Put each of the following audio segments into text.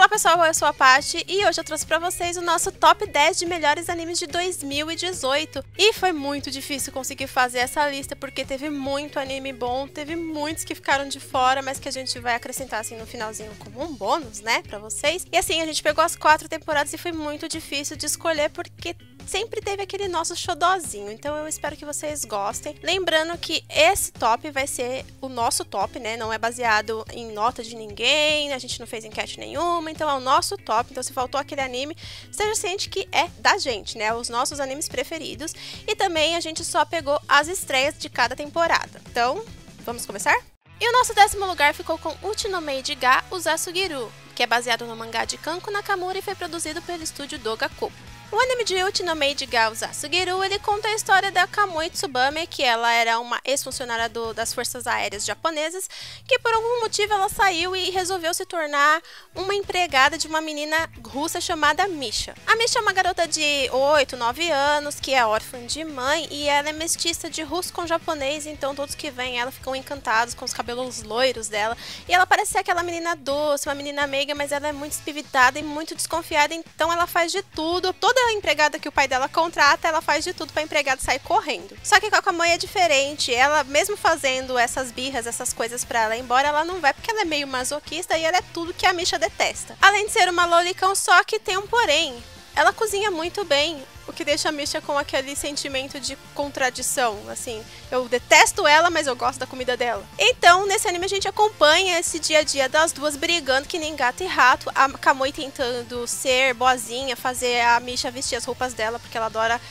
Olá pessoal, eu sou a Paty e hoje eu trouxe pra vocês o nosso top 10 de melhores animes de 2018. E foi muito difícil conseguir fazer essa lista porque teve muito anime bom, teve muitos que ficaram de fora, mas que a gente vai acrescentar assim no finalzinho como um bônus, né, pra vocês. E assim, a gente pegou as 4 temporadas e foi muito difícil de escolher porque sempre teve aquele nosso xodózinho, então eu espero que vocês gostem. Lembrando que esse top vai ser o nosso top, né? Não é baseado em nota de ninguém, a gente não fez enquete nenhuma, então é o nosso top. Então se faltou aquele anime, esteja ciente que é da gente, né? Os nossos animes preferidos. E também a gente só pegou as estreias de cada temporada. Então, vamos começar? E o nosso 10º lugar ficou com Uchi no Mei ga Uzasugiru, que é baseado no mangá de Kanko Nakamura e foi produzido pelo estúdio Dogaku. O anime de Uchi no Mei ga Uzasugiru, ele conta a história da Kamui Tsubame, que ela era uma ex-funcionária das forças aéreas japonesas, que por algum motivo ela saiu e resolveu se tornar uma empregada de uma menina russa chamada Misha. A Misha é uma garota de 8, 9 anos, que é órfã de mãe, e ela é mestiça de russo com japonês, então todos que veem ela ficam encantados com os cabelos loiros dela. E ela parece ser aquela menina doce, uma menina meiga, mas ela é muito espivitada e muito desconfiada, então ela faz de tudo. Toda a empregada que o pai dela contrata, ela faz de tudo pra empregada sair correndo. Só que com a Kamui é diferente, ela mesmo fazendo essas birras, essas coisas pra ela ir embora, ela não vai porque ela é meio masoquista e ela é tudo que a Misha detesta. Além de ser uma lolicão, só que tem um porém. Ela cozinha muito bem, o que deixa a Misha com aquele sentimento de contradição, assim, eu detesto ela, mas eu gosto da comida dela. Então, nesse anime a gente acompanha esse dia a dia das duas brigando que nem gato e rato, a Kamui tentando ser boazinha, fazer a Misha vestir as roupas dela, porque ela adora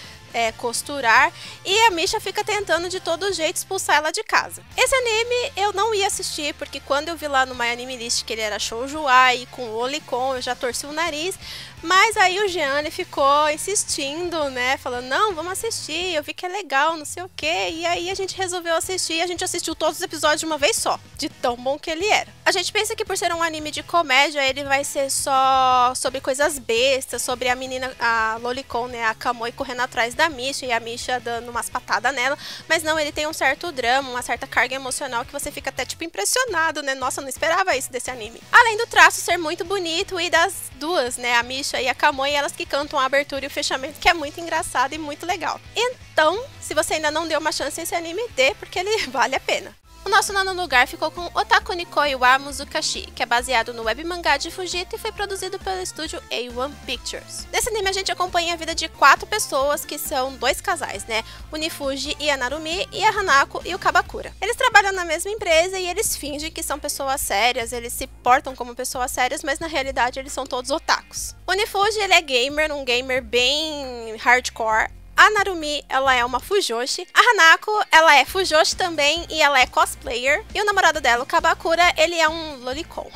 costurar, e a Misha fica tentando de todo jeito expulsar ela de casa. Esse anime eu não ia assistir, porque quando eu vi lá no My Anime List que ele era shoujo ai com lolicon, eu já torci o nariz, mas aí o Jean ele ficou insistindo, né, falando, não, vamos assistir, eu vi que é legal, não sei o que, e aí a gente resolveu assistir, e a gente assistiu todos os episódios de uma vez só, de tão bom que ele era. A gente pensa que por ser um anime de comédia, ele vai ser só sobre coisas bestas, sobre a menina, a lolicon, né, a Kamui correndo atrás da Misha e a Misha dando umas patadas nela, mas não, ele tem um certo drama, uma certa carga emocional que você fica até tipo impressionado, né, nossa, eu não esperava isso desse anime. Além do traço ser muito bonito e das duas, né, a Misha e a Kamui, elas que cantam a abertura e o fechamento, que é muito engraçado e muito legal. Então, se você ainda não deu uma chance nesse anime, dê, porque ele vale a pena. O nosso 9º lugar ficou com Otaku Nikoi wa Muzukashi, que é baseado no web mangá de Fujita e foi produzido pelo estúdio A1 Pictures. Nesse anime a gente acompanha a vida de 4 pessoas, que são 2 casais, né? O Nifuji e a Narumi, e a Hanako e o Kabakura. Eles trabalham na mesma empresa e eles fingem que são pessoas sérias, eles se portam como pessoas sérias, mas na realidade eles são todos otakus. O Nifuji, ele é gamer, um gamer bem hardcore. A Narumi, ela é uma fujoshi. A Hanako, ela é fujoshi também e ela é cosplayer. E o namorado dela, o Kabakura, ele é um lolicon,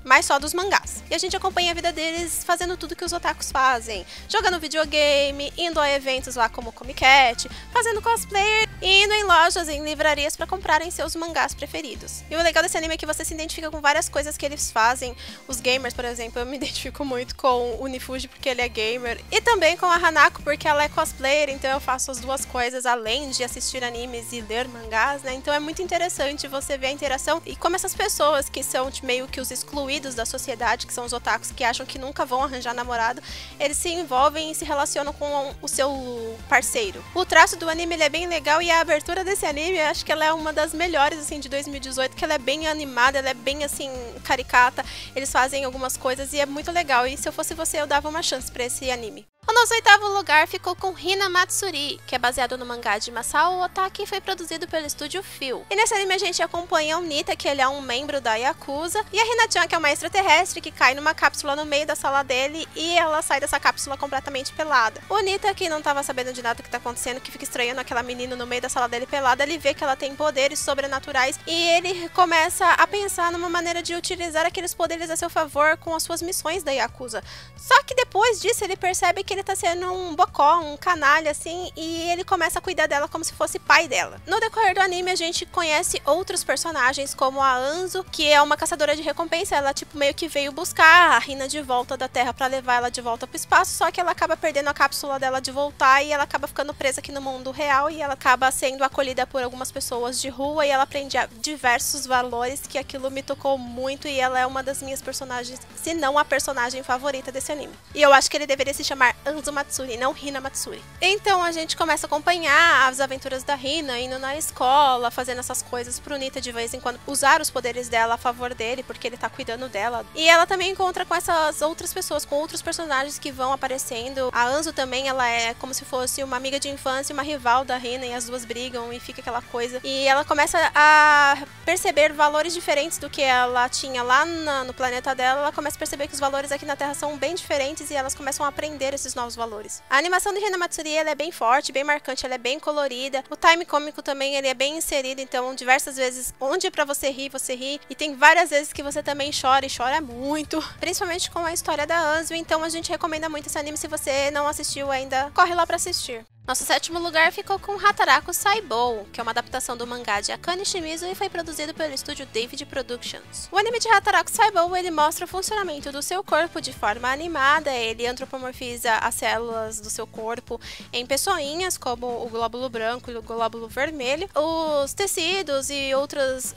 mas só dos mangás. E a gente acompanha a vida deles fazendo tudo que os otakus fazem. Jogando videogame, indo a eventos lá como Comic Cat, fazendo cosplay e indo em lojas, em livrarias para comprarem seus mangás preferidos. E o legal desse anime é que você se identifica com várias coisas que eles fazem. Os gamers, por exemplo, eu me identifico muito com o Nifuji porque ele é gamer. E também com a Hanako porque ela é cosplayer, então eu faço as duas coisas além de assistir animes e ler mangás, né? Então é muito interessante você ver a interação e como essas pessoas que são meio que os excluídos da sociedade, que são os otakus que acham que nunca vão arranjar namorado, eles se envolvem e se relacionam com o seu parceiro. O traço do anime ele é bem legal e a abertura desse anime, eu acho que ela é uma das melhores assim de 2018, que ela é bem animada, ela é bem assim caricata, eles fazem algumas coisas e é muito legal, e se eu fosse você eu dava uma chance pra esse anime. O nosso 8º lugar ficou com Hina Matsuri, que é baseado no mangá de Masao Otaki e foi produzido pelo estúdio Phil. E nesse anime a gente acompanha o Nita, que ele é um membro da Yakuza, e a Hina-chan, que é uma extraterrestre que cai numa cápsula no meio da sala dele e ela sai dessa cápsula completamente pelada. O Nita, que não tava sabendo de nada que tá acontecendo, que fica estranhando aquela menina no meio da sala dele pelada, ele vê que ela tem poderes sobrenaturais e ele começa a pensar numa maneira de utilizar aqueles poderes a seu favor com as suas missões da Yakuza. Só que depois disso ele percebe que ele tá sendo um bocó, um canalha, assim, e ele começa a cuidar dela como se fosse pai dela. No decorrer do anime, a gente conhece outros personagens, como a Anzu, que é uma caçadora de recompensa. Ela, tipo, meio que veio buscar a Hina de volta da Terra pra levar ela de volta pro espaço, só que ela acaba perdendo a cápsula dela de voltar e ela acaba ficando presa aqui no mundo real e ela acaba sendo acolhida por algumas pessoas de rua e ela aprende diversos valores que aquilo me tocou muito e ela é uma das minhas personagens, se não a personagem favorita desse anime. E eu acho que ele deveria se chamar Anzu Matsuri, não Hina Matsuri. Então a gente começa a acompanhar as aventuras da Hina, indo na escola, fazendo essas coisas pro Nita de vez em quando usar os poderes dela a favor dele, porque ele tá cuidando dela. E ela também encontra com essas outras pessoas, com outros personagens que vão aparecendo. A Anzu também, ela é como se fosse uma amiga de infância, uma rival da Hina, e as duas brigam e fica aquela coisa. E ela começa a perceber valores diferentes do que ela tinha lá no planeta dela. Ela começa a perceber que os valores aqui na Terra são bem diferentes e elas começam a aprender esses novos valores. A animação de Hina Matsuri, ela é bem forte, bem marcante, ela é bem colorida. O time cômico também, ele é bem inserido, então diversas vezes, onde é pra você rir, você ri. E tem várias vezes que você também chora e chora muito, principalmente com a história da Anzu. Então a gente recomenda muito esse anime. Se você não assistiu ainda, corre lá pra assistir. Nosso sétimo lugar ficou com Hataraku Saibou, que é uma adaptação do mangá de Akane Shimizu e foi produzido pelo estúdio David Productions. O anime de Hataraku Saibou, ele mostra o funcionamento do seu corpo de forma animada, ele antropomorfiza as células do seu corpo em pessoinhas, como o glóbulo branco e o glóbulo vermelho. Os tecidos e outras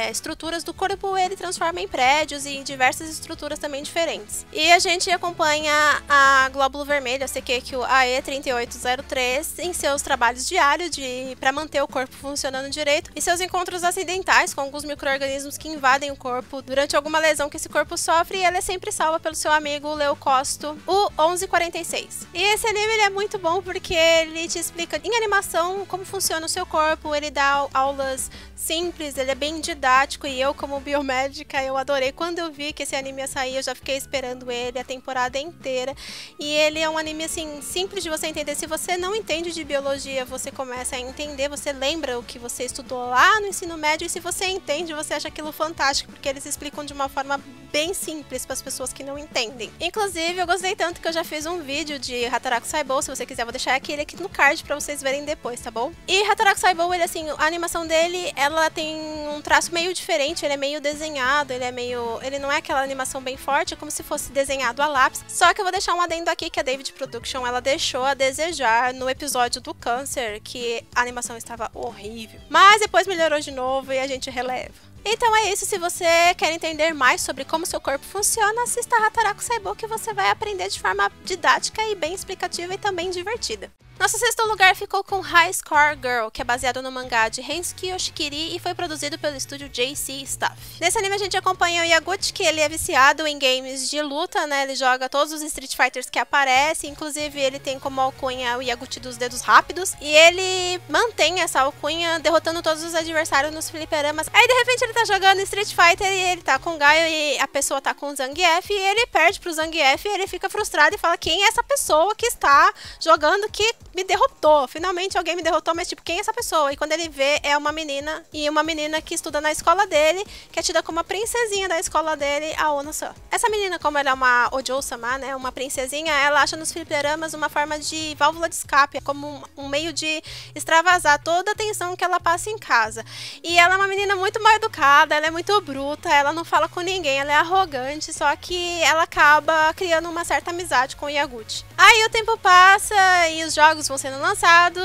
estruturas do corpo ele transforma em prédios e em diversas estruturas também diferentes. E a gente acompanha a glóbulo vermelho, a Sekekyu AE3803, em seus trabalhos diários para manter o corpo funcionando direito e seus encontros acidentais com alguns micro-organismos que invadem o corpo durante alguma lesão que esse corpo sofre, e ela é sempre salva pelo seu amigo Leucosto, o 1146. E esse anime ele é muito bom porque ele te explica em animação como funciona o seu corpo, ele dá aulas simples, ele é bem didático e eu, como biomédica, eu adorei. Quando eu vi que esse anime ia sair, eu já fiquei esperando ele a temporada inteira. E ele é um anime, assim, simples de você entender. Se você não entende de biologia, você começa a entender, você lembra o que você estudou lá no ensino médio, e se você entende, você acha aquilo fantástico, porque eles explicam de uma forma bem simples para as pessoas que não entendem. Inclusive, eu gostei tanto que eu já fiz um vídeo de Hataraku Saibou. Se você quiser, eu vou deixar aquele aqui no card para vocês verem depois, tá bom? E Hataraku Saibou, ele, assim, a animação dele, ela tem um traço meio diferente, ele é meio desenhado, ele não é aquela animação bem forte, é como se fosse desenhado a lápis. Só que eu vou deixar um adendo aqui que a David Production, ela deixou a desejar no episódio do câncer, que a animação estava horrível. Mas depois melhorou de novo e a gente releva. Então é isso, se você quer entender mais sobre como seu corpo funciona, assista Hataraku Saibou, que você vai aprender de forma didática e bem explicativa e também divertida. Nosso sexto lugar ficou com High Score Girl, que é baseado no mangá de Rensuke Yoshikiri e foi produzido pelo estúdio JC Staff. Nesse anime a gente acompanha o Yaguchi, que ele é viciado em games de luta, né? Ele joga todos os Street Fighters que aparecem, inclusive ele tem como alcunha o Yaguchi dos dedos rápidos, e ele mantém essa alcunha derrotando todos os adversários nos fliperamas. Aí de repente ele tá jogando Street Fighter e ele tá com o Gaio e a pessoa tá com o Zangief e ele perde pro Zangief e ele fica frustrado e fala: quem é essa pessoa que está jogando que me derrotou? Finalmente alguém me derrotou, mas tipo, quem é essa pessoa? E quando ele vê, é uma menina, e uma menina que estuda na escola dele, que é tida como a princesinha da escola dele, a Ono-san. Essa menina, como ela é uma Ojo-sama, né, uma princesinha, ela acha nos fliperamas uma forma de válvula de escape, como um meio de extravasar toda a tensão que ela passa em casa. E ela é uma menina muito mal educada, ela é muito bruta, ela não fala com ninguém, ela é arrogante, só que ela acaba criando uma certa amizade com o Yaguchi. Aí o tempo passa e os jogos vão sendo lançados,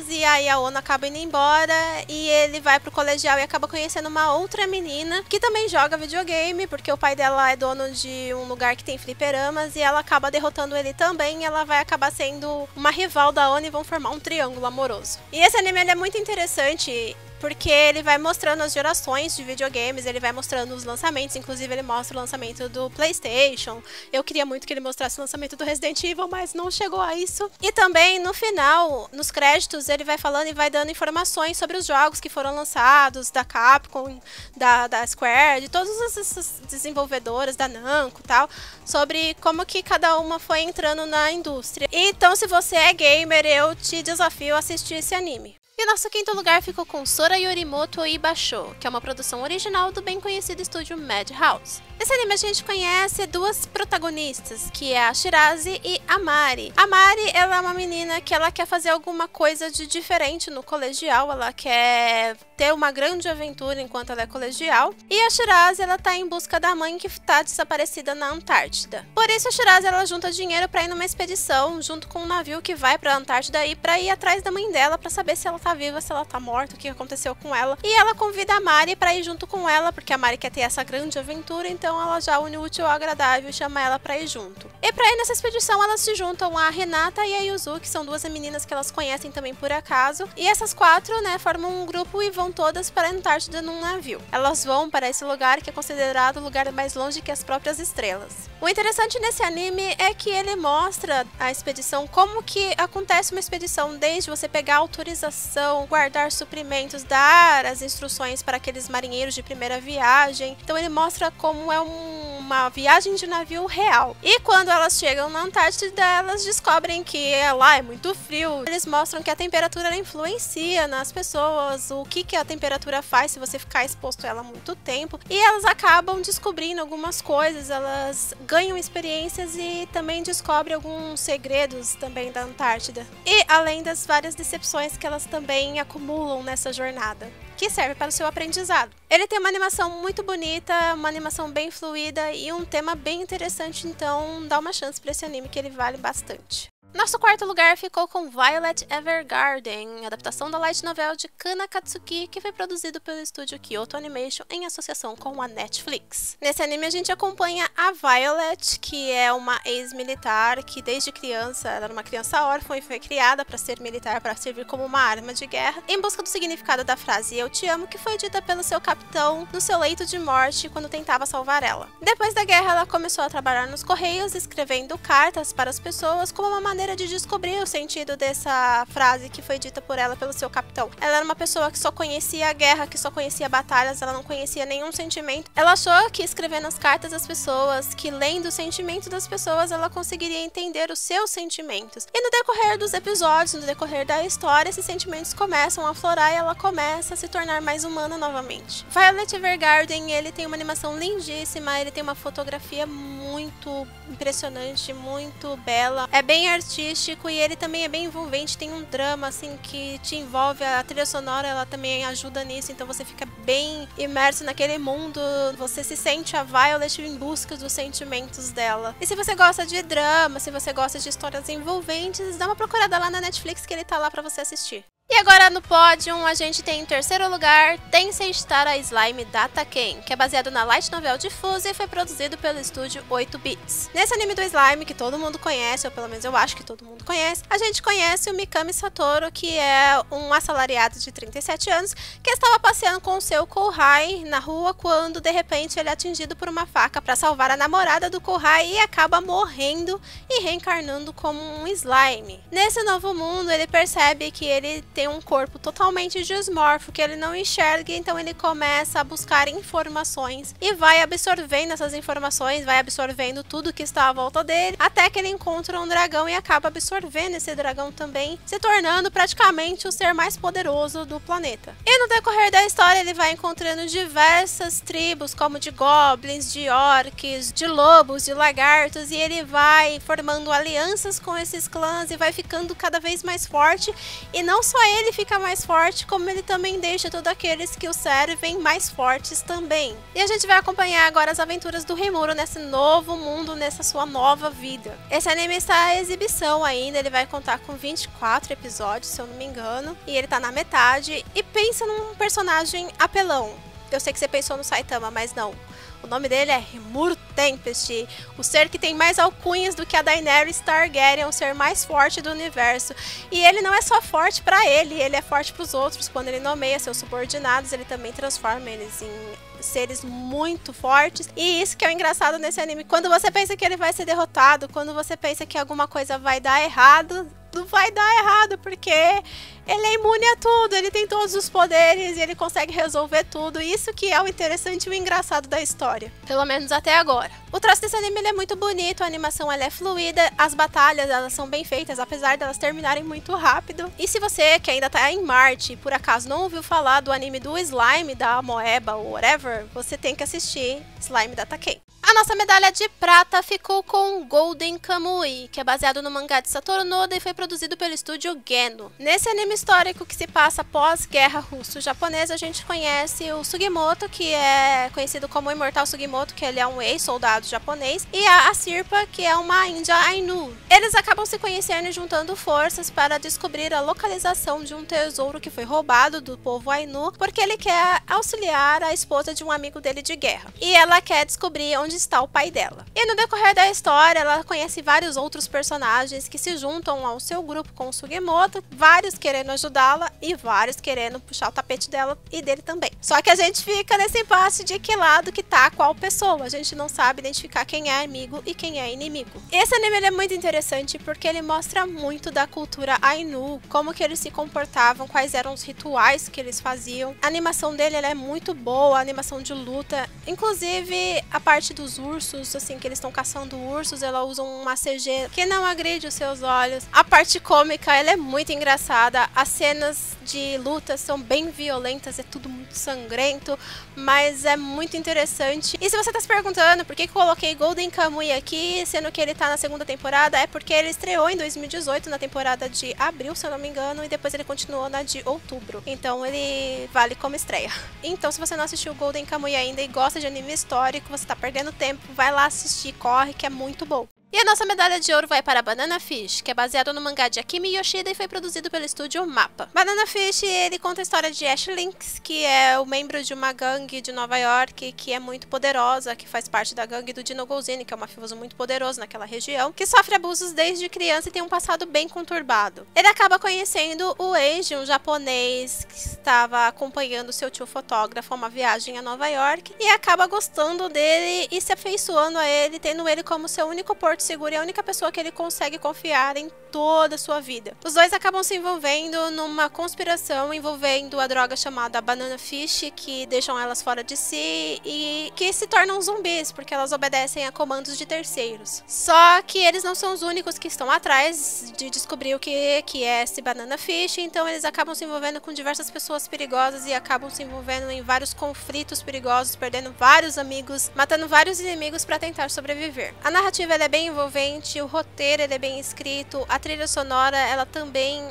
e aí a Ono acaba indo embora e ele vai pro colegial e acaba conhecendo uma outra menina que também joga videogame, porque o pai dela é dono de um lugar que tem fliperamas, e ela acaba derrotando ele também, e ela vai acabar sendo uma rival da Ono e vão formar um triângulo amoroso. E esse anime ele é muito interessante porque ele vai mostrando as gerações de videogames, ele vai mostrando os lançamentos, inclusive ele mostra o lançamento do PlayStation. Eu queria muito que ele mostrasse o lançamento do Resident Evil, mas não chegou a isso. E também, no final, nos créditos, ele vai falando e vai dando informações sobre os jogos que foram lançados, da Capcom, da Square, de todas essas desenvolvedoras, da Namco e tal, sobre como que cada uma foi entrando na indústria. Então, se você é gamer, eu te desafio a assistir esse anime. E o nosso quinto lugar ficou com Sora Yorimoto Ibasho, que é uma produção original do bem conhecido estúdio Madhouse. Nesse anime a gente conhece duas protagonistas, que é a Shirazi e a Mari. A Mari, ela é uma menina que ela quer fazer alguma coisa de diferente no colegial, ela quer ter uma grande aventura enquanto ela é colegial. E a Shirazi, ela tá em busca da mãe que tá desaparecida na Antártida. Por isso a Shirazi, ela junta dinheiro pra ir numa expedição junto com um navio que vai pra Antártida e pra ir atrás da mãe dela pra saber se ela tá viva, se ela tá morta, o que aconteceu com ela. E ela convida a Mari pra ir junto com ela, porque a Mari quer ter essa grande aventura, então ela já une o útil ao agradável e chama ela pra ir junto. E pra ir nessa expedição, elas se juntam a Renata e a Yuzu, que são duas meninas que elas conhecem também por acaso. E essas quatro, né, formam um grupo e vão todas para a Antártida num navio. Elas vão para esse lugar que é considerado o lugar mais longe que as próprias estrelas. O interessante nesse anime é que ele mostra a expedição, como que acontece uma expedição, desde você pegar autorização, guardar suprimentos, dar as instruções para aqueles marinheiros de primeira viagem. Então ele mostra como é uma viagem de navio real. E quando elas chegam na Antártida, elas descobrem que lá é muito frio. Eles mostram que a temperatura influencia nas pessoas, o que a temperatura faz se você ficar exposto a ela muito tempo. E elas acabam descobrindo algumas coisas, elas ganham experiências e também descobrem alguns segredos também da Antártida. E além das várias decepções que elas também acumulam nessa jornada, que serve para o seu aprendizado. Ele tem uma animação muito bonita, uma animação bem fluida e um tema bem interessante, então dá uma chance para esse anime que ele vale bastante. Nosso quarto lugar ficou com Violet Evergarden, adaptação da light novel de Kana Katsuki, que foi produzido pelo estúdio Kyoto Animation em associação com a Netflix. Nesse anime a gente acompanha a Violet, que é uma ex-militar que desde criança, ela era uma criança órfã e foi criada para ser militar, para servir como uma arma de guerra, em busca do significado da frase "Eu te amo", que foi dita pelo seu capitão no seu leito de morte quando tentava salvar ela. Depois da guerra ela começou a trabalhar nos correios, escrevendo cartas para as pessoas como uma maneira de descobrir o sentido dessa frase que foi dita por ela pelo seu capitão. Ela era uma pessoa que só conhecia a guerra, que só conhecia batalhas, ela não conhecia nenhum sentimento. Ela achou que escrevendo as cartas das pessoas, que lendo o sentimento das pessoas, ela conseguiria entender os seus sentimentos. E no decorrer dos episódios, no decorrer da história, esses sentimentos começam a aflorar e ela começa a se tornar mais humana novamente. Violet Evergarden, ele tem uma animação lindíssima, ele tem uma fotografia muito impressionante, muito bela, é bem artístico e ele também é bem envolvente, tem um drama assim que te envolve, a trilha sonora ela também ajuda nisso, então você fica bem imerso naquele mundo, você se sente a Violet em busca dos sentimentos dela. E se você gosta de drama, se você gosta de histórias envolventes, dá uma procurada lá na Netflix que ele tá lá pra você assistir. E agora no pódio a gente tem em terceiro lugar Tensei Stara Slime Data Ken, que é baseado na light novel de Fuse e foi produzido pelo estúdio 8 Bits. Nesse anime do slime, que todo mundo conhece, ou pelo menos eu acho que todo mundo conhece, a gente conhece o Mikami Satoru, que é um assalariado de 37 anos, que estava passeando com o seu Kouhai na rua quando de repente ele é atingido por uma faca para salvar a namorada do Kouhai e acaba morrendo e reencarnando como um slime. Nesse novo mundo ele percebe que ele tem um corpo totalmente dismorfo, que ele não enxerga, então ele começa a buscar informações e vai absorvendo essas informações, vai absorvendo tudo que está à volta dele, até que ele encontra um dragão e acaba absorvendo esse dragão também, se tornando praticamente o ser mais poderoso do planeta. E no decorrer da história ele vai encontrando diversas tribos, como de goblins, de orcs, de lobos, de lagartos, e ele vai formando alianças com esses clãs e vai ficando cada vez mais forte, e não só ele fica mais forte, como ele também deixa todos aqueles que o servem mais fortes também. E a gente vai acompanhar agora as aventuras do Rimuro nesse novo mundo, nessa sua nova vida. Esse anime está em exibição ainda, ele vai contar com 24 episódios, se eu não me engano, e ele tá na metade. E pensa num personagem apelão. Eu sei que você pensou no Saitama, mas não. O nome dele é Rimuru Tempest, o ser que tem mais alcunhas do que a Daenerys Targaryen, o ser mais forte do universo. E ele não é só forte pra ele é forte pros outros. Quando ele nomeia seus subordinados, ele também transforma eles em seres muito fortes. E isso que é o engraçado nesse anime. Quando você pensa que ele vai ser derrotado, quando você pensa que alguma coisa vai dar errado, não vai dar errado, porque ele é imune a tudo, ele tem todos os poderes e ele consegue resolver tudo. Isso que é o interessante e o engraçado da história, pelo menos até agora. O traço desse anime ele é muito bonito, a animação ela é fluida, as batalhas elas são bem feitas, apesar delas terminarem muito rápido. E se você que ainda tá em Marte, por acaso não ouviu falar do anime do Slime, da Amoeba ou whatever, você tem que assistir Slime da Takei. A nossa medalha de prata ficou com Golden Kamuy, que é baseado no mangá de Satoru Noda e foi produzido pelo estúdio Geno. Nesse anime histórico que se passa pós-guerra russo-japonesa, a gente conhece o Sugimoto, que é conhecido como o Imortal Sugimoto, que ele é um ex-soldado japonês, e a Sirpa, que é uma índia Ainu. Eles acabam se conhecendo e juntando forças para descobrir a localização de um tesouro que foi roubado do povo Ainu, porque ele quer auxiliar a esposa de um amigo dele de guerra. E ela quer descobrir onde está o pai dela. E no decorrer da história, ela conhece vários outros personagens que se juntam ao seu grupo com o Sugimoto, vários querendo ajudá-la e vários querendo puxar o tapete dela e dele também. Só que a gente fica nesse impasse de que lado que tá qual pessoa. A gente não sabe identificar quem é amigo e quem é inimigo. Esse anime ele é muito interessante porque ele mostra muito da cultura Ainu, como que eles se comportavam, quais eram os rituais que eles faziam. A animação dele ela é muito boa, a animação de luta, inclusive a parte dos ursos, assim, que eles estão caçando ursos, ela usa uma CG que não agride os seus olhos. A parte cômica, ela é muito engraçada, as cenas de luta são bem violentas, é tudo muito sangrento, mas é muito interessante. E se você tá se perguntando por que eu coloquei Golden Kamuy aqui, sendo que ele tá na segunda temporada, é porque ele estreou em 2018, na temporada de abril, se eu não me engano, e depois ele continuou na de outubro. Então ele vale como estreia. Então se você não assistiu Golden Kamuy ainda e gosta de anime histórico, você tá perdendo tempo, vai lá assistir, corre, que é muito bom. E a nossa medalha de ouro vai para Banana Fish, que é baseado no mangá de Akimi Yoshida e foi produzido pelo estúdio Mappa. Banana Fish, ele conta a história de Ash Lynx, que é o membro de uma gangue de Nova York, que é muito poderosa, que faz parte da gangue do Dino Golzini, que é um mafioso muito poderoso naquela região, que sofre abusos desde criança e tem um passado bem conturbado. Ele acaba conhecendo o Eiji, um japonês que estava acompanhando seu tio fotógrafo a uma viagem a Nova York, e acaba gostando dele e se afeiçoando a ele, tendo ele como seu único porto seguro e a única pessoa que ele consegue confiar em toda a sua vida. Os dois acabam se envolvendo numa conspiração envolvendo a droga chamada Banana Fish, que deixam elas fora de si e que se tornam zumbis, porque elas obedecem a comandos de terceiros. Só que eles não são os únicos que estão atrás de descobrir o que é esse Banana Fish, então eles acabam se envolvendo com diversas pessoas perigosas e acabam se envolvendo em vários conflitos perigosos, perdendo vários amigos, matando vários inimigos para tentar sobreviver. A narrativa ela é bem envolvente, o roteiro ele é bem escrito, a trilha sonora ela também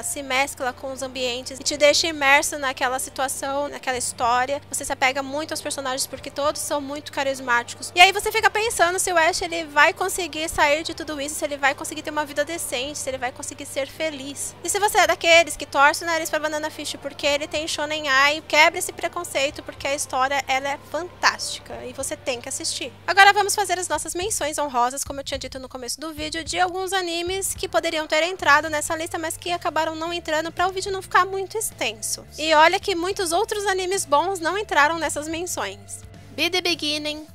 se mescla com os ambientes e te deixa imerso naquela situação, naquela história. Você se apega muito aos personagens porque todos são muito carismáticos. E aí você fica pensando se o Ash ele vai conseguir sair de tudo isso, se ele vai conseguir ter uma vida decente, se ele vai conseguir ser feliz. E se você é daqueles que torce o nariz pra Banana Fish porque ele tem Shonen Ai, quebra esse preconceito porque a história ela é fantástica e você tem que assistir. Agora vamos fazer as nossas menções honrosas, como eu tinha dito no começo do vídeo, de alguns animes que poderiam ter entrado nessa lista, mas que acabaram não entrando para o vídeo não ficar muito extenso. E olha que muitos outros animes bons não entraram nessas menções. Be the Beginning,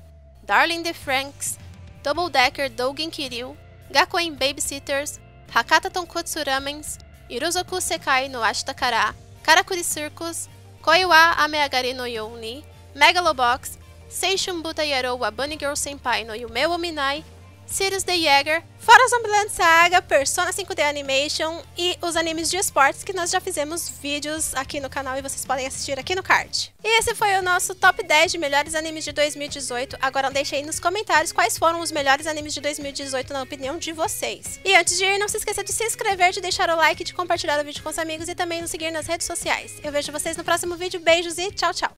Darling the Franxx, Double Decker Dougen Kiryu, Gakuen Babysitters, Hakata Tonkotsu Ramens, Iruzoku Sekai no Ashitakara, Karakuri Circus, Koi wa Ameagari no You ni, Megalobox, Seishun Buta Yaro wa Bunny Girl Senpai no Yume wo Minai, Sirius the Jäger, fora Zombieland Saga, Persona 5D Animation e os animes de esportes que nós já fizemos vídeos aqui no canal e vocês podem assistir aqui no card. E esse foi o nosso top 10 de melhores animes de 2018. Agora deixe aí nos comentários quais foram os melhores animes de 2018 na opinião de vocês. E antes de ir, não se esqueça de se inscrever, de deixar o like, de compartilhar o vídeo com os amigos e também nos seguir nas redes sociais. Eu vejo vocês no próximo vídeo. Beijos e tchau, tchau!